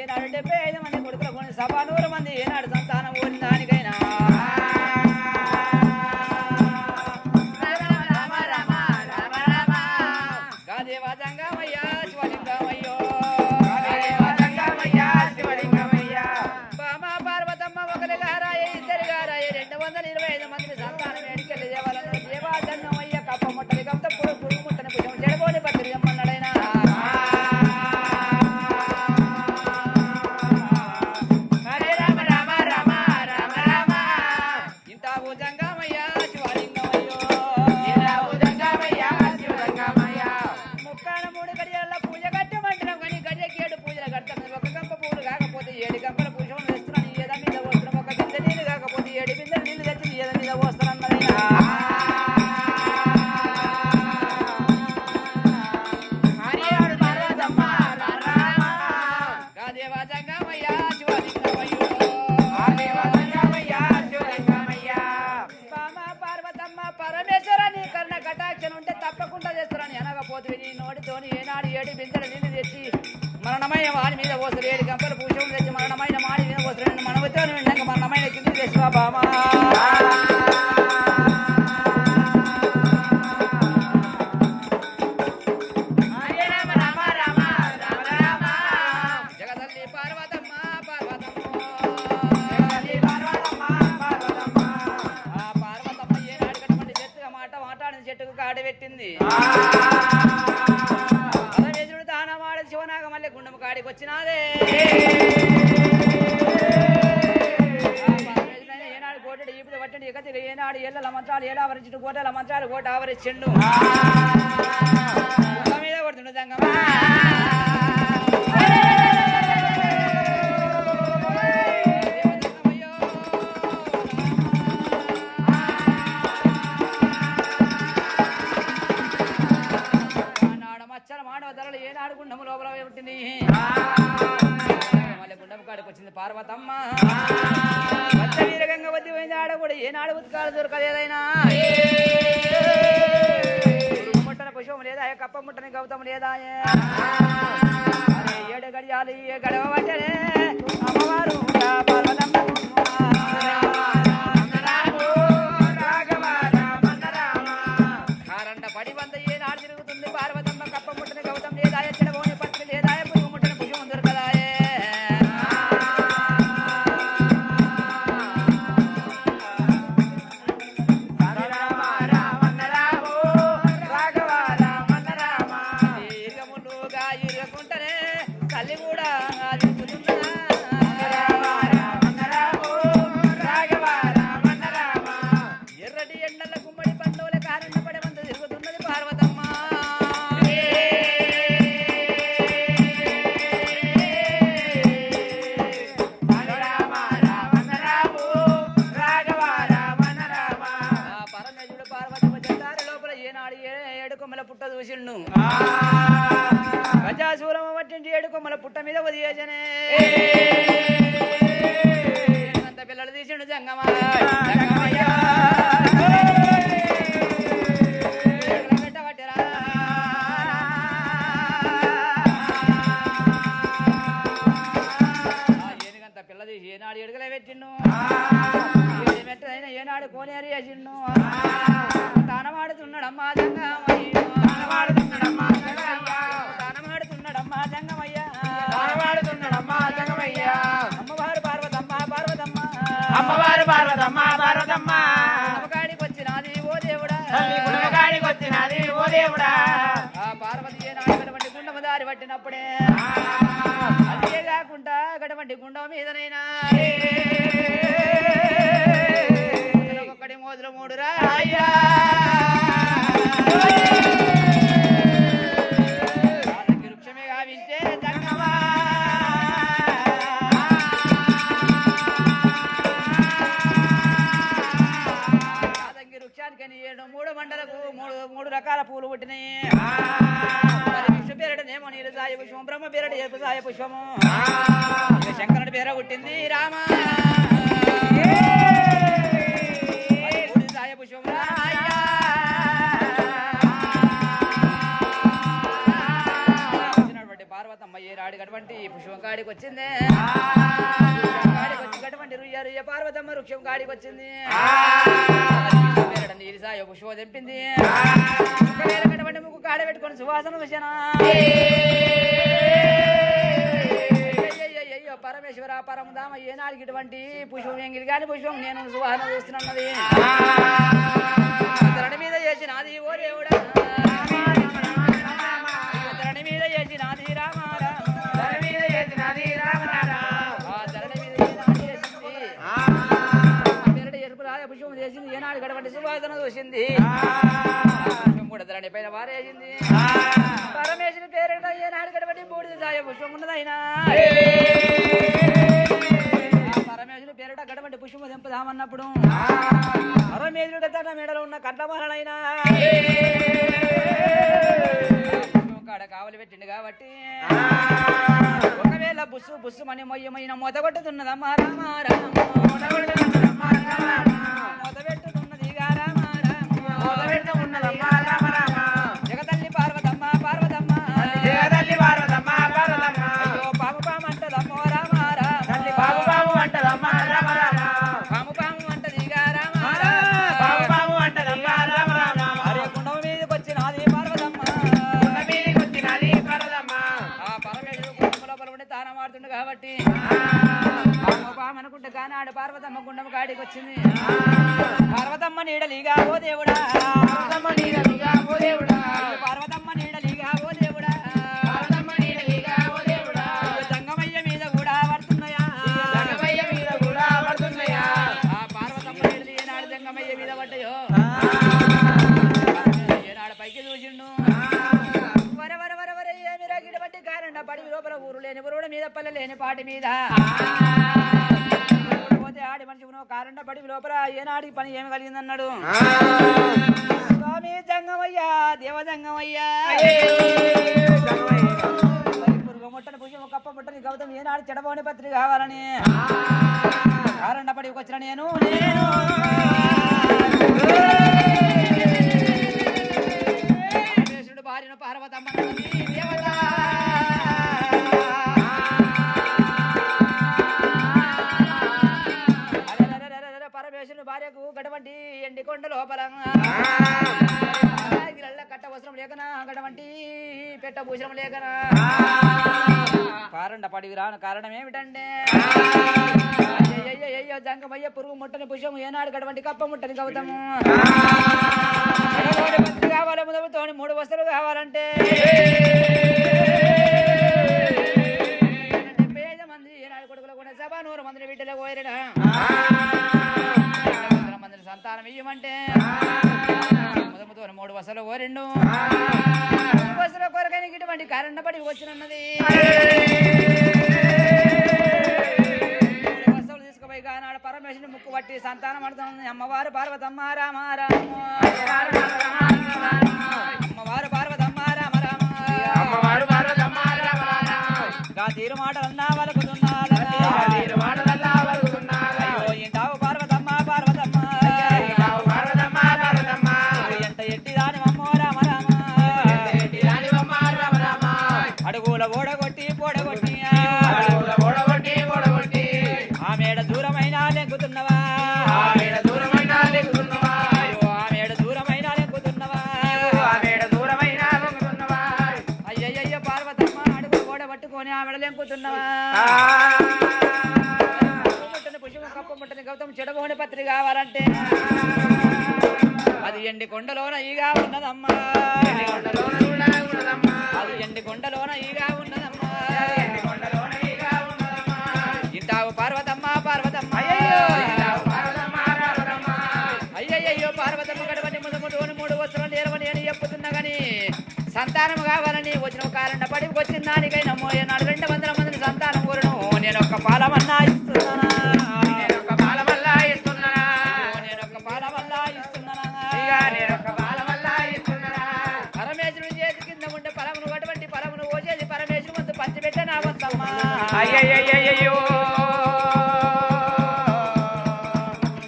ఏనాడు 75 మంది కొడుకుల కొని సభా 100 మంది ఏనాడు సంతానం ఓడిన దానికైనా గాదేవా జంగమయ్యా శివలింగమయ్యో బామ పార్వతమ్మ ఒకరిగారాయ ఇద్దరిగారాయ 225 మంది సంతానం ఏడికెళ్ళి దేవాలయంలో దేవా జంగమయ్య కప్ప ముట్టని కప్త పురుగు ముట్టని భుజం చెడబోని పత్రి అమ్మన్నాడైనా నోటితోని ఏనాడు 7 బిందెల నీళ్లు తెచ్చి మరణమైన వాడి మీద పోసరు 7 గంపల పూజలు తెచ్చి మరణమైన వాడి మీద పోసరు మనవతో విన్నాక మరణమైన కింది తెచ్చువా బామా జగదల్లి పార్వతమ్మ పార్వతమ్మ ఏనాడు కట్టమండి చెట్టుగా మాట్లాడిన చెట్టుకు కాడి పెట్టింది శివనాగమల్లి గుండెం కాడికి వచ్చినాదే ఏనాడు కోటడు ఈపుడు పట్టండి ఎగతిగా ఏనాడు ఏళ్ళ మంత్రాలు ఏలా ఆవరించుడు కోటల మంత్రాలు కోట ఆవరించిండు మీద కొడుతుండు దంగమ్మ ఏనాడు గుండము లోపల పుట్టింది మళ్ళీ గుండము కాడికి వచ్చింది పార్వతమ్మ పచ్చ వీరగంగ వద్ది పోయింది ఆడ కూడా ఏనాడు ఉత్కాలు దొరకలేదైనా ముట్టన పుష్పం లేదా కప్ప ముట్టని గౌతము లేదా అరే 7 గడియాలు ఏ గడవ పట్టనే అమ్మవారు పార్వతమ్మ కారండ పడి వంద ఏనాడు తిరుగుతుంది పార్వతమ్మ కప్ప ముట్టని గౌతమ్ లేదా చెడబోని పత్రి లేదా పువ్వు ముట్టని పుష్పం దొరకదాయే ఇరగములుగా ఇరగకుంటనే తల్లి కూడా ఎర్రటి ఎండల గుమ్మడి పండుగల కారణ పడి వంద తిరుగుతున్నది పార్వతమ్మ పరమేశ్వరుడు పార్వతమ్మ చెట్టారి లోపల ఏనాడు 7 కొమ్మల పుట్ట చూసిండు గజాసూరమ పట్టింటి 7 కొమ్మల పుట్ట మీద వదిలేజనే అంత పిల్లలు తీసిండు జంగమ్మ ఏనాడు ఎడుగలే పెట్టిండు మెట్టైనా ఏనాడు కోనేరు వేసిండు తానమాడుతున్నాడమ్మా జంగమయ్య అమ్మవారు పార్వతమ్మ అమ్మగాడికి వచ్చినది ఓ దేవుడా ఆ పార్వతి ఏనాడు గడవంటి గుండమ దారి పట్టినప్పుడే అదే కాకుండా గడవంటి గుండం మీదనైనా ఒక్కటి మోదులు 3 రా అయ్యా వృక్షమే గావించే జంగమా వృక్షానికని 3 మండలకు 3 రకాల పూలు పుట్టినాయి విష్ణు పేరటనేమో నీరు సాయ పుష్పం బ్రహ్మ పేరట ఏపు సాయ పుష్పము శంకరుడి పేర పుట్టింది రామ సాయ పుష్పం పార్వతమ్మ ఏనాడు గటువంటి పుష్పం కాడికి వచ్చింది కాడికి వచ్చి గటువంటి రుయ్య పార్వతమ్మ వృక్షం కాడికి వచ్చింది నీలిసాయ పుష్పం తెంపింది గటువంటి ముక్కు కాడ పెట్టుకొని సువాసన వచ్చాన అయ్యో పరమేశ్వర పరమధామ ఏనాడికి ఇటువంటి పుష్పం ఎంగిలి కాని పుష్పం నేను సువాసన చూస్తున్నది ధరణి మీద చేసినది ఓ దేవుడా ధరణి మీద చేసినది రామ పుష్పం చేసింది ఏనాడు గడవంటి సువాసన చూసింది కూడా ధరణి పైన వారేసింది పరమేశ్వరి పేరిట ఏనాడు గడవంటి బూడిద సాయ పుష్పం ఉన్నదైనా పరమేశ్వరి పేరిట గడవంటి పుష్పం తెంపుదామన్నప్పుడు పరమేశ్వరుడు గత మేడలో ఉన్న కంటమాలనైనా కాడ కావలి పెట్టిండు కాబట్టి ఒకవేళ బుస్సు బుస్సు మని మొయ్యమైన మొత కొట్టుతున్నదమ్మా మొత పెట్టుతున్నది జగతల్లి పార్వతమ్మ పార్వతమ్మ అయ్యో పాము పాము అంటదమ్మో రామ పాము పాము అంటది అరే గుండం మీదకి వచ్చినది పార్వతమ్మ ఆ పరమేశ్వరుడు కుటుంబ లోపల ఉండి తానం ఆడుతుండు కాబట్టి పాము అనుకుంటే కానాడు పార్వతమ్మ గుండం కాడికి వచ్చింది పార్వతమ్మ నీడలిగా ఓ దేవుడా పార్వతమ్మ నీడలిగా ఓ దేవుడా జంగమయ్య మీద కూడా పడుతున్నాయా ఆ పార్వతమ్మ నీడలి ఏనాడు జంగమయ్య మీద పడ్డాయో ఏనాడు పైకి చూసిండు వర వర వర వర ఏమిరా గిడబట్టి కారండ పడి లోపల ఊరు లేని ఊరుడ మీద పల్లె లేని పాటి మీద ఆడి మనిషి కారండ పడి లోపల ఏనాడికి పని ఏమి కలిగిందన్నాడు స్వామి జంగమయ్యా దేవజంగమయ్యా పురుగు ముట్టని పుష్పం కప్ప ముట్టని గౌతమ్ ఏనాడు చెడబోని పత్రిక కావాలని కారండ పడికి వచ్చిన నేను పరమేశ్వరుడు భార్యను పార్వతమ్మ దేవత పరమేశ్వరుని భార్యకు గడవంటి ఎండి కొండ లోపల కట్ట వస్త్రం లేకనా గడవంటి పెట్ట భూషణం లేకనా కారండ పడివి రాను కారణం ఏమిటంటే అయ్యో జంగమయ్య పురుగు ముట్టని పుష్పం ఏనాడు గడవంటి కప్ప ముట్టని గౌతము కావాలి ముదముతోని 3 వస్తువులు కావాలంటే 75 మంది ఏనాడు కొడుకులు కూడా 100 మందిని బిడ్డలు కోరిన మందిని సంతానం ఇయ్యమంటే ముదముతోని 3 వసలు కోరిండు వసల కొరకని ఇటువంటి కారణం పడి వచ్చినన్నది వసలు తీసుకుపోయి కానాడు పరమేశ్వరుని ముక్కు పట్టి సంతానం పడుతుంది అమ్మవారు పార్వతమ్మ రామ రామ అమ్మవారు పార్వతమ్మ రామ రామ గా తీరు మాటలన్నా వలుకుతున్నారు ఇంటావు పార్వతమ్మ పార్వతమ్మ ఎంత ఎట్టి దాని అమ్మో రామ రామ అడుగుల ఓడగొట్టి పొడగొట్టి ఆ మేడ దూరమైన లెంగుతున్నవా ఆ మేడ దూరమైన లెంగుతున్నవా అయ్యయ్య పార్వతమ్మ అడుగుల ఓడ పట్టుకొని ఆమెడ లెంకుతున్నవా పుష్పం కప్ప ముట్టని గౌతమ్ చెడబోని పత్రి కావాలంటే అది ఎండి కొండలోన ఈగా ఉన్నదమ్మా అది ఎండి కొండలోన ఈగా ఉన్నదమ్మా ఇంటావు పార్వతమ్మ పార్వతమ్మ అయ్యయ్యో పార్వతమ్మ గడవని ముదముతోని 3 వస్త్రాలు నేరవని అని చెప్పుతున్నా గాని సంతానం కావాలని వచ్చిన కారణం పడి వచ్చిన దానికైనా మోయనాడు 200 మందిని సంతానం కోరను నేను ఒక పాలమన్నా ఇస్తున్నానా పరమేశ్వరుడు చేతి కింద ఉండే పరమును అటువంటి పరమును ఓచేది పరమేశ్వరు వంతు పంచిపెట్ట నా వంతమ్మా అయ్యయ్యో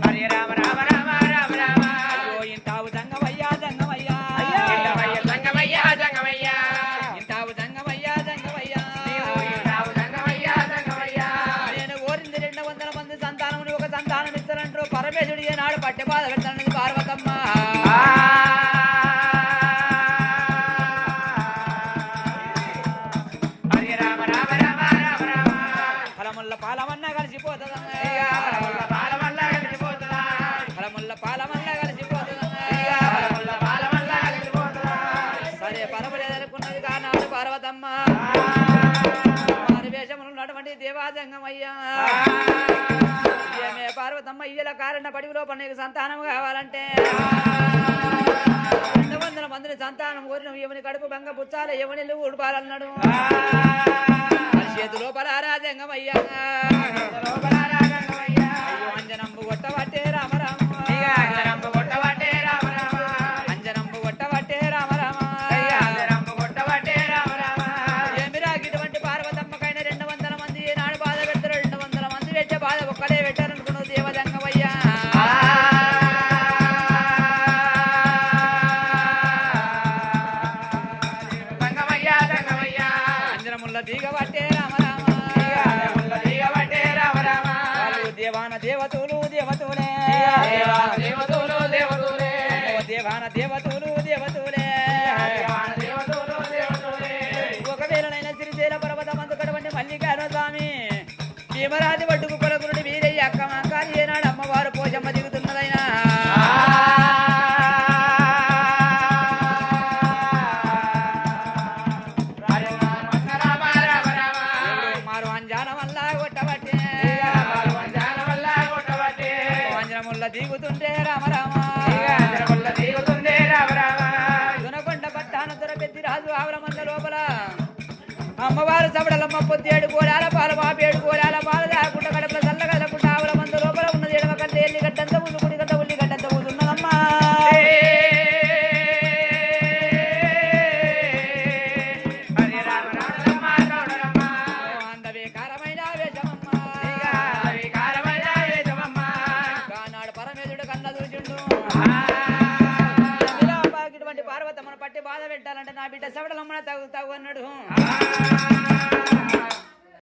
హరే రామ రామ రామ రామ రామ అయ్యో ఇంటావు జంగమయ్యా జంగమయ్యా ఇంటావు జంగమయ్యా జంగమయ్యా పాలమన్నా కలిసిపోతుందా ఫలముల్ల పాలమన్నా కలిసిపోతుందా సరే పరమలేదనుకున్నది కానాడు పార్వతమ్మ మారువేషములు ఉన్నటువంటి దేవాదంగమయ్యా ఏమే పార్వతమ్మ ఇయ్యల కారణ పడివిలో నీకు సంతానం కావాలంటే 200 మందిని సంతానం కోరిన ఎవని కడుపు బంగ పుచ్చాలి ఎవని ఊడిపాలన్నాడు చేతిలో పరారాజంగమయ్యా అంజనంబు కొట్టబట్టే రామరామ అంజనంబు కొట్టబట్టే రామరామ ఏమిరా ఇటువంటి పార్వతమ్మకైన 200 మంది ఏనాడు బాధ పెడతారు 200 మంది పెట్టే బాధ ఒక్కడే పెట్టారనుకున్నావు దేవదంగమయ్యా దిగబట్టే రామరామ దేవాన దేవతలు దేవతులే దేవాన దేవతలు దేవతులే ఒకవేళనైనా శ్రీశైల పర్వతమందుకటువంటి మల్లికార్జున స్వామి భీమరాజు పట్టుకు కొలకునుడి వీరయ్య అక్క మంకాలి ఏనాడు అమ్మవారు పోషమ్మ దిగుతున్నదైనా దిగుతుండే రామరామ దునకొండ పట్టాన దొర పెద్ది రాజు ఆవరమంద లోపల అమ్మవారు సబడలమ్మ పొద్దు 7 గోళాల పాల మాపి 7 గోళాల పాలు లేకుండా కడపల చల్లగలకుండా ఆవరమంద లోపల ఉన్నది ఎడమకంటే ఎల్లిగడ్డంత ముందు గుడిగడ్డ ఉల్లిగడ్డంత ముందున్నదమ్మా అందవేకారమైన వేషమమ్మ పార్వతమ్మను పట్టి బాధ పెట్టాలంటే నా బిడ్డ సవడలమ్మన తగు